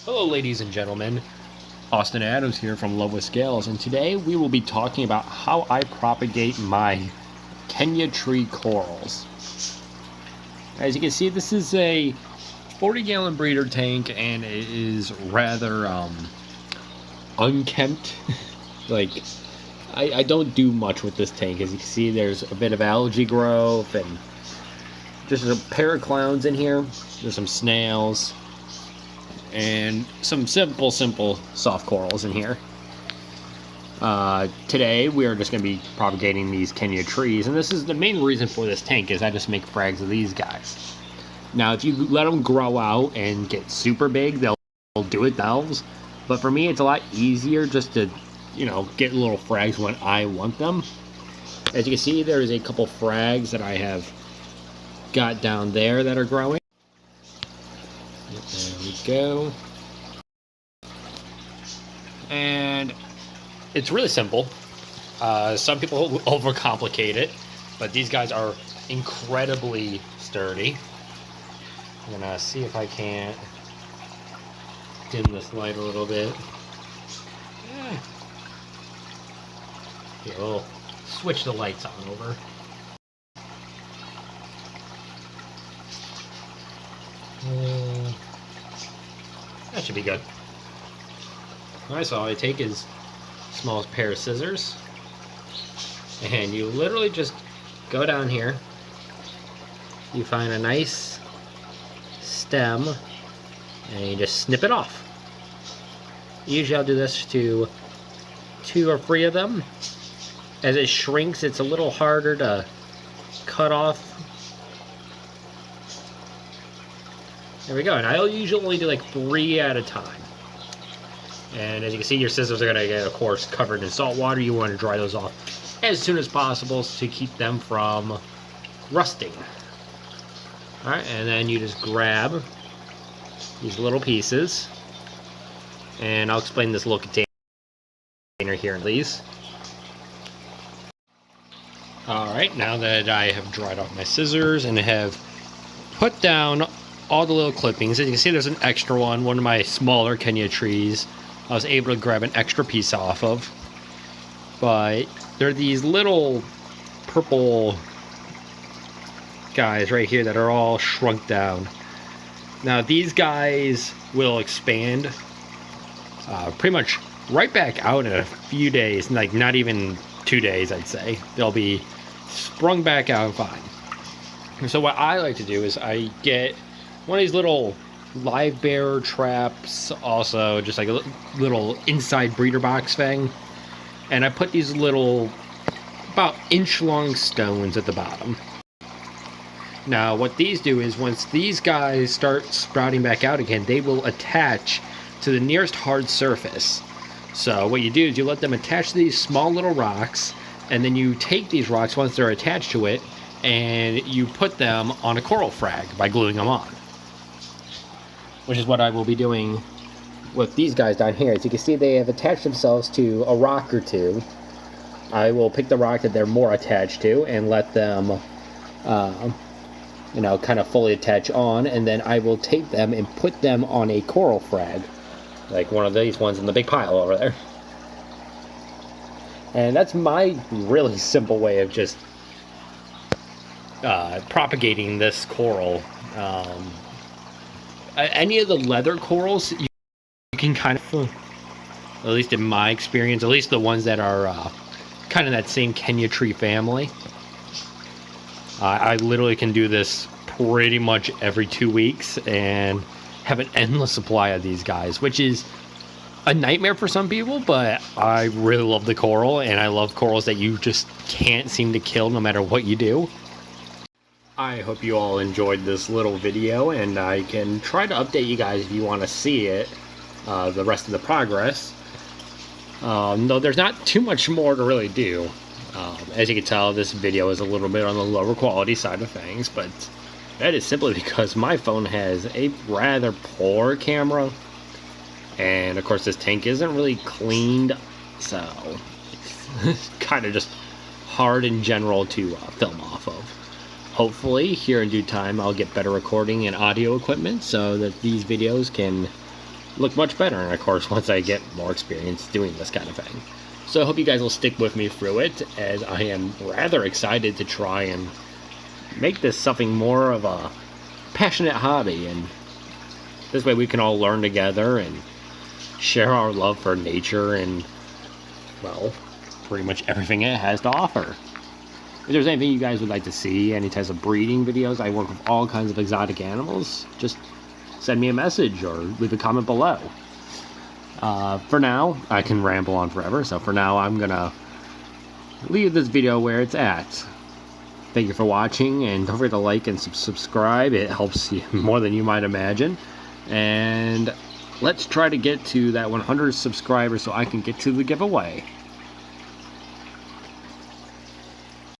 Hello ladies and gentlemen, Austin Adams here from Love with Scales, and today we will be talking about how I propagate my Kenya tree corals. As you can see, this is a 40-gallon breeder tank and it is rather unkempt. I don't do much with this tank. As you can see, there's a bit of algae growth and just a pair of clowns in here. There's some snails and some simple soft corals in here. Today we are just going to be propagating these Kenya trees, and this is the main reason for this tank is I just make frags of these guys. Now if you let them grow out and get super big, they'll do it themselves, but for me it's a lot easier just to, you know, get little frags when I want them. As you can see, there's a couple frags that I have got down there that are growing. There we go. And it's really simple. Some people overcomplicate it, but these guys are incredibly sturdy. I'm gonna see if I can't dim this light a little bit. Yeah. Here, we'll switch the lights on over. That should be good. Alright, so all I take is smallest pair of scissors, and you literally just go down here. You find a nice stem, and you just snip it off. Usually I'll do this to 2 or 3 of them. As it shrinks, it's a little harder to cut off. There we go, and I'll usually only do like 3 at a time. And as you can see, your scissors are going to get, of course, covered in salt water. You want to dry those off as soon as possible to keep them from rusting. Alright, and then you just grab these little pieces. And I'll explain this little container here, please. Alright, now that I have dried off my scissors and have put down all the little clippings, as you can see, there's an extra one of my smaller Kenya trees. I was able to grab an extra piece off of, but there are these little purple guys right here that are all shrunk down. Now these guys will expand pretty much right back out in a few days, like not even 2 days, I'd say. They'll be sprung back out fine. So what I like to do is I get one of these little live bear traps, also just like a little inside breeder box thing, and I put these little about inch long stones at the bottom. Now what these do is once these guys start sprouting back out again, they will attach to the nearest hard surface. So what you do is you let them attach to these small little rocks, and then you take these rocks once they're attached to it and you put them on a coral frag by gluing them on. Which is what I will be doing with these guys down here. As you can see, they have attached themselves to a rock or two. I will pick the rock that they're more attached to and let them, you know, kind of fully attach on, and then I will take them and put them on a coral frag, like one of these ones in the big pile over there. And that's my really simple way of just propagating this coral. Any of the leather corals, you can kind of, at least in my experience, at least the ones that are kind of that same Kenya tree family, I literally can do this pretty much every 2 weeks and have an endless supply of these guys, which is a nightmare for some people, but I really love the coral, and I love corals that you just can't seem to kill no matter what you do. I hope you all enjoyed this little video, and I can try to update you guys if you want to see it, the rest of the progress. Though there's not too much more to really do. As you can tell, this video is a little bit on the lower quality side of things, but that is simply because my phone has a rather poor camera, and of course this tank isn't really cleaned, so it's kind of just hard in general to film off of. Hopefully, here in due time, I'll get better recording and audio equipment so that these videos can look much better. And of course, once I get more experience doing this kind of thing. So I hope you guys will stick with me through it, as I am rather excited to try and make this something more of a passionate hobby, and this way we can all learn together and share our love for nature and, well, pretty much everything it has to offer. If there's anything you guys would like to see, any types of breeding videos, I work with all kinds of exotic animals, just send me a message or leave a comment below. For now, I can ramble on forever, so for now I'm gonna leave this video where it's at. Thank you for watching, and don't forget to like and subscribe. It helps you more than you might imagine. And let's try to get to that 100 subscribers so I can get to the giveaway.